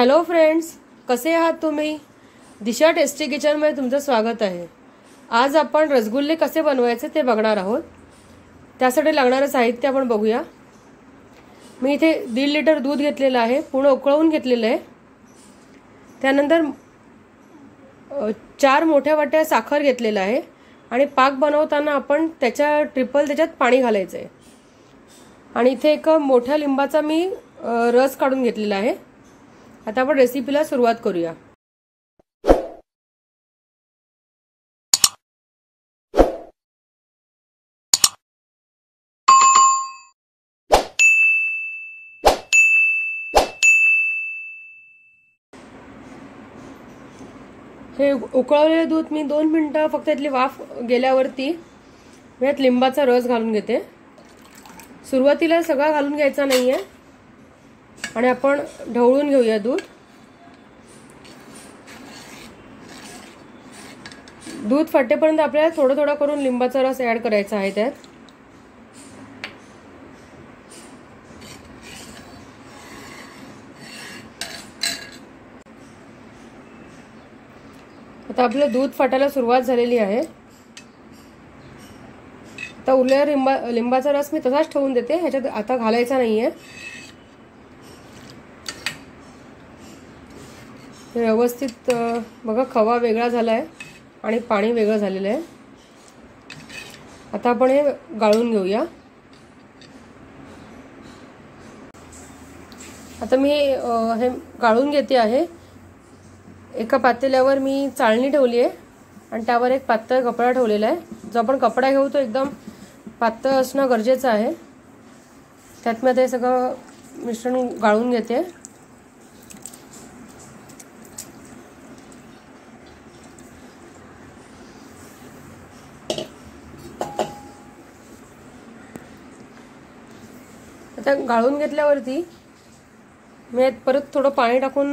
Hello friends, कसे आहात तुम्ही? दिशा टेस्टी किचनमध्ये तुमचं स्वागत आहे। आज आपण रसगुल्ले कसे बनवायचे ते बघणार आहोत। त्यासाठी लागणारे साहित्य आपण बघूया। मी इथे 1.5 लिटर दूध घेतलेलं आहे, पूर्ण उकळवून घेतलेलं आहे। त्यानंतर 4 मोठ्या वाट्या साखर घेतलेलं आहे आणि पाक बनवताना आपण त्याच्या ट्रिपल त्याच्यात पाणी घालायचं आहे। आणि इथे एक मोठ्या लिंबाचा मी रस काढून घेतलेला आहे। आता आपण रेसिपीला सुरुवात करूया। हे उकळवलेले दूध मी 2 मिनिटं फक्त यातली वाफ गेल्यावरती यात लिंबाचा रस घालून घेते। सुरुवातीला सगळा घालून घ्यायचा नाहीये आणि आपण ढवळून घेऊया दूध। दूध फाटेपर्यंत आपल्याला थोडं थोडं करून लिंबाचा रस ऍड करायचा आहे त्यात। आता आपलं दूध फाटायला सुरुवात झालेली आहे। आता उरलेला लिंबाचा रस मी तसाच ठेवून देते, ह्याच्यात आता घालायचा नाहीये। व्यवस्थित बघा, खवा वेगळा झालाय आणि पाणी वेगळं झालेलं आहे। आता आपण हे गाळून घेऊया। आता मी हे गाळून घेते आहे। एका पातेल्यावर मी चाळणी ठेवली आहे आणि त्यावर एक पातळ कपडा ठेवलेला आहे। जो आपण कपडा घेऊ तो एकदम पातळ असणं गरजेचं आहे। त्यात मी ते सगळं मिश्रण गाळून घेते। आता गाळून घेतल्यावरती मी परत थोडं पाणी टाकून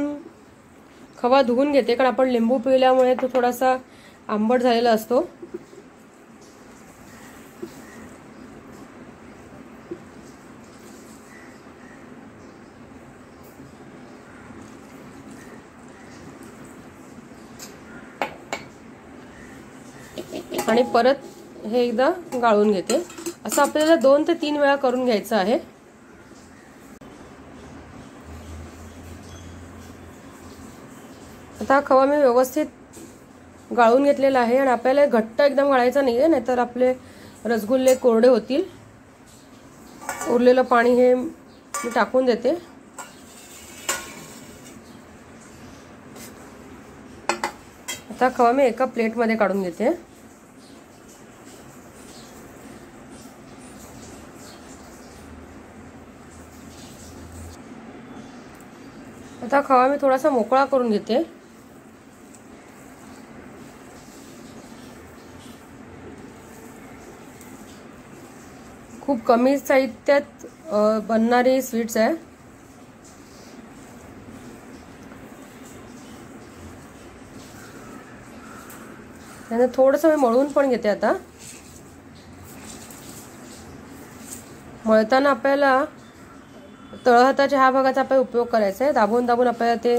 खवा धुवून घेते, कारण आपण लिंबू पिळल्यामुळे तो थोडासा आंबट झालेला असतो। आणि परत हे एकदा गाळून घेते। असं आपल्याला 2 ते 3 वेळा करून घ्यायचं आहे। आता खवा मी व्यवस्थित गाळून घेतलेला आहे आणि आपल्याला घट्ट एकदम गाळायचा नाहीये, नाहीतर आपले रसगुल्ले कोरडे होतील। उरलेलं पाणी हे मी टाकून देते। आता खवा मी एका प्लेटमध्ये काढून घेते। आता खवा मी थोडासा मोकळा करून घेते। खूप कमी साहित्यात बनणारी स्वीट्स आहे। त्याने थोडंसं मी मळून पण घेते। आता मळताना आपल्याला तळहाताच्या ह्या भागाचा आपल्याला उपयोग करायचा आहे। दाबून दाबून आपल्याला ते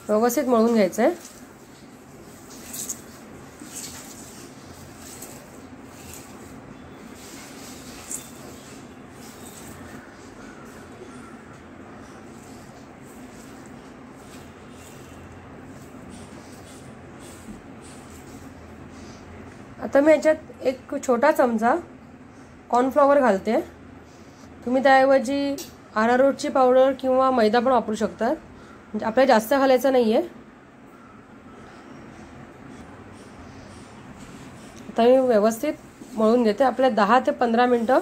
व्यवस्थित मळून घ्यायचं आहे। आता मी याच्यात एक छोटा चमचा कॉर्नफ्लॉवर घालते। तुम्ही त्याऐवजी अरारोटची पावडर किंवा मैदा पण वापरू शकता, म्हणजे आपल्याला जास्त घालायचं नाहीये। आता मी व्यवस्थित मळून घेते। आपल्याला 10 ते 15 मिनिटं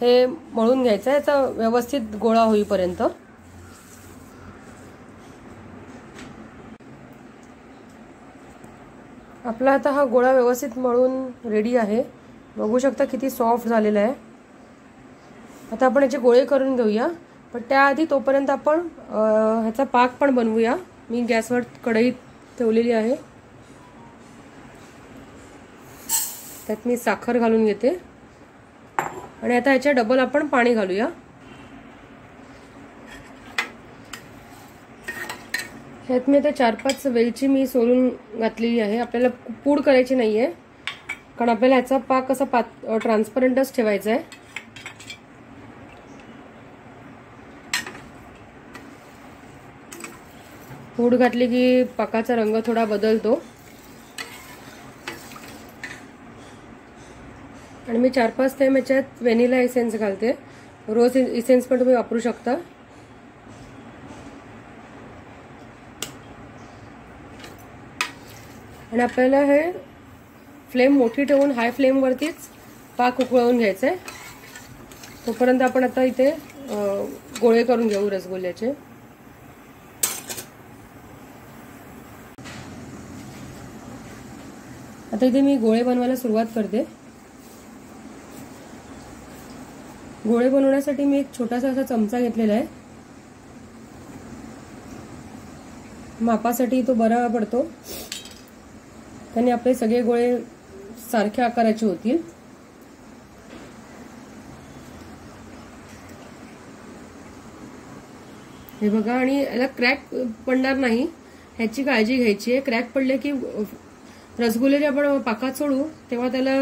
हे मळून घ्यायचं आहे, याचा व्यवस्थित गोळा होईपर्यंत। आपला आता हा गोळा व्यवस्थित मळून रेडी आहे। बघू शकता किती सॉफ्ट झालेला आहे। आता आपण याचे गोळे करून घेऊया, पण त्याआधी तोपर्यंत आपण ह्याचा पाक पण बनवूया। मी गॅसवर कढई ठेवलेली आहे, त्यात मी साखर घालून घेते आणि आता ह्याच्या डबल आपण पाणी घालूया। ह्यात मी आता 4-5 वेलची मी सोलून घातलेली आहे. आपल्याला पूड करायची नाही आहे, कारण आपल्याला ह्याचा पाक असा ट्रान्सपरंटच ठेवायचा आहे. पूड घातली की पाकाचा रंग थोडा बदलतो. आणि मी 4-5 थेंब याच्यात व्हॅनिला एसेन्स घालते. रोज एसेन्स पण तुम्ही वापरू शकता. आणि आपल्याला हे फ्लेम मोठी ठेवून हाय फ्लेमवरतीच पाक उकळवून घ्यायचा आहे. तोपर्यंत आपण आता इथे गोळे करून घेऊ रसगुल्ल्याचे. आता इथे मी गोळे बनवायला सुरुवात करते. गोळे बनवण्यासाठी मी एक छोटासा असा चमचा घेतलेला आहे. मापासाठी तो बरा पडतो. त्याने आपले सगळे गोळे सारख्या आकाराचे होतील. हे बघा, आणि याला क्रॅक पडणार नाही ह्याची काळजी घ्यायची आहे. क्रॅक पडले की रसगुल्ले जे आपण पाकात सोडू तेव्हा त्याला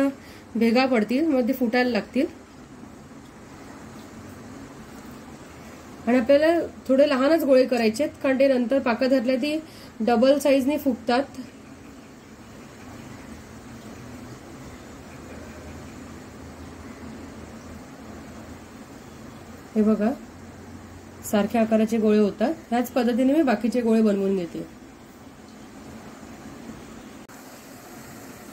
भेगा पडतील, मग ते फुटायला लागतील. आणि आपल्याला थोडे लहानच गोळे करायचे आहेत, कारण ते नंतर पाकात घातले ती डबल साईजने फुगतात. हे बघा, सारख्या आकाराचे गोळे होतात. ह्याच पद्धतीने मी बाकीचे गोळे बनवून घेते.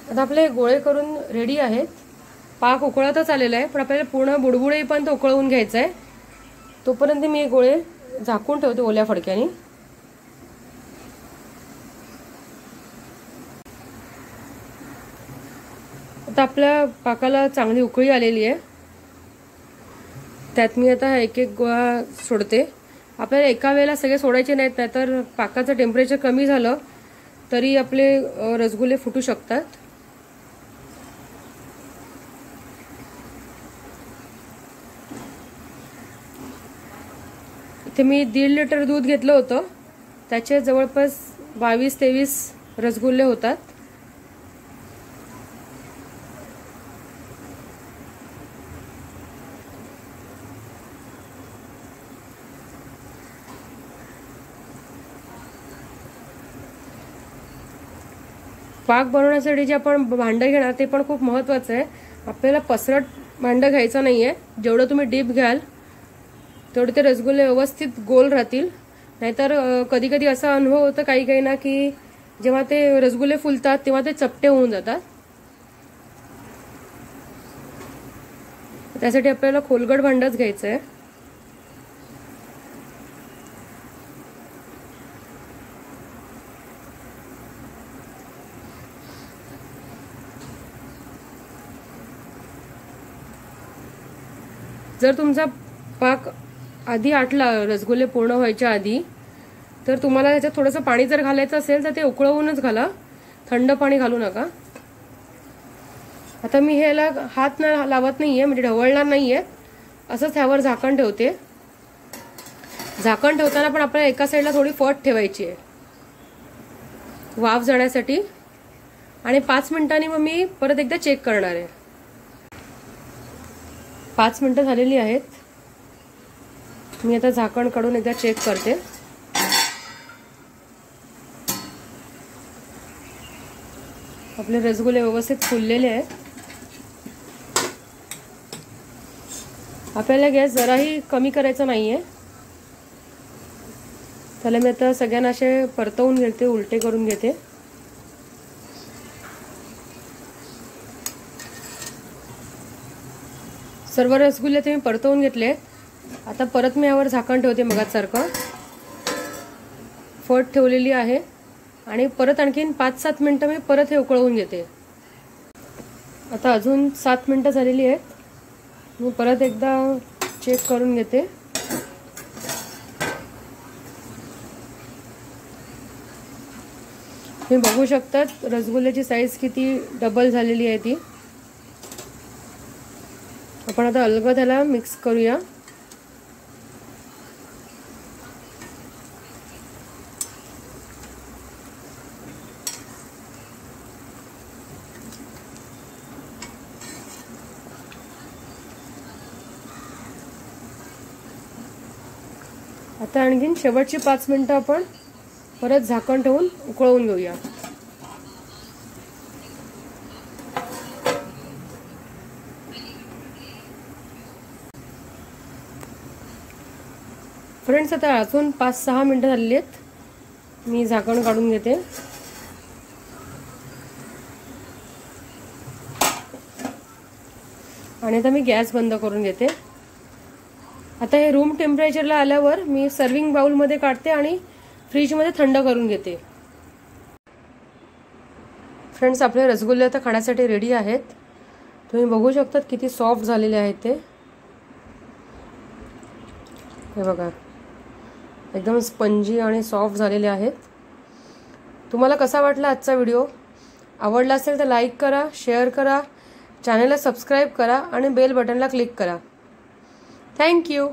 आता आपले गोळे करून रेडी आहेत. पाक उकळतच आलेला आहे, पण आपल्याला पूर्ण बुडबुडे पण उकळवून घ्यायचं आहे. तोपर्यंत मी हे गोळे झाकून ठेवते ओल्या फडक्याने. आता आपल्या पाकाला चांगली उकळी आलेली आहे. त्यात मी आता एक एक गोळा सोडते. आपल्याला एका वेळेला सगळे सोडायचे नाहीत, नाहीतर पाकाचं टेम्परेचर कमी झालं तरी आपले रसगुल्ले फुटू शकतात. इथे मी 1.5 लिटर दूध घेतलं होतं. त्याचे जवळपास 22-23 रसगुल्ले होतात. पाक बनवण्यासाठी जे आपण भांडं घेणार ते पण खूप महत्त्वाचं आहे. आपल्याला पसरट भांडं घ्यायचं नाही आहे. जेवढं तुम्ही डीप घ्याल तेवढे ते रसगुल्ले व्यवस्थित गोल राहतील. नाहीतर कधी कधी असा अनुभव होतो काही ना की जेव्हा ते रसगुल्ले फुलतात तेव्हा ते चपटे होऊन जातात. त्यासाठी आपल्याला खोलगट भांडंच घ्यायचं आहे. जर तुमचा पाक आधी आटला रसगुल्ले पूर्ण व्हायच्या आधी, तर तुम्हाला त्याच्यात थोडंसं पाणी जर घालायचं असेल तर ते उकळवूनच घाला, थंड पाणी घालू नका. आता मी ह्याला हात लावत नाहीये, म्हणजे ढवळणार नाहीये. असंच ह्यावर झाकण ठेवते. झाकण ठेवताना पण आपल्याला एका साईडला थोडी फट ठेवायची आहे वाफ जाण्यासाठी. आणि 5 मिनिटांनी मग मी परत एकदा चेक करणार आहे. 5 मिनिटं झालेली आहेत. मी आता झाकण काढून एकदा चेक करते. आपले रसगुल्ले व्यवस्थित फुललेले आहेत. आपल्याला गॅस जराही कमी करायचा नाहीये. त्याला मी आता सगळ्यांना असे परतवून घेते, उलटे करून घेते. सर्व रसगुल्ले ते मी परतवून घेतले. आता परत मी यावर झाकण ठेवते मगासारखं. फट ठेवलेली आहे आणि परत आणखीन 5-7 मिनिटं मी परत हे उकळवून घेते. आता अजून 7 मिनिटं झालेली आहेत. मी परत एकदा चेक करून घेते. तुम्ही बघू शकतात रसगुल्ल्याची साईज किती डबल झालेली आहे ती. आपण आता अलगद त्याला मिक्स करूया. आता आणखीन शेवटची 5 मिनिटं आपण परत झाकण ठेवून उकळवून घेऊया. फ्रेंड्स, आता अजून 5-6 मिनिटं झालेली आहेत. मी झाकण काढून घेते. आणि आता मी गॅस बंद करून घेते. आता हे रूम टेम्परेचरला आल्यावर मी सर्विंग बाउलमध्ये काढते आणि फ्रीजमध्ये थंड करून घेते. फ्रेंड्स, आपले रसगुल्ले आता खाण्यासाठी रेडी आहेत. तुम्ही बघू शकता किती सॉफ्ट झालेले आहेत ते. हे बघा, एकदम स्पंजी आणि सॉफ्ट झालेले आहेत. तुम्हाला कसा वाटला आजचा व्हिडिओ? आवडला असेल तर लाईक करा, शेअर करा, चॅनलला सबस्क्राईब करा आणि बेल बटनला क्लिक करा. थँक्यू.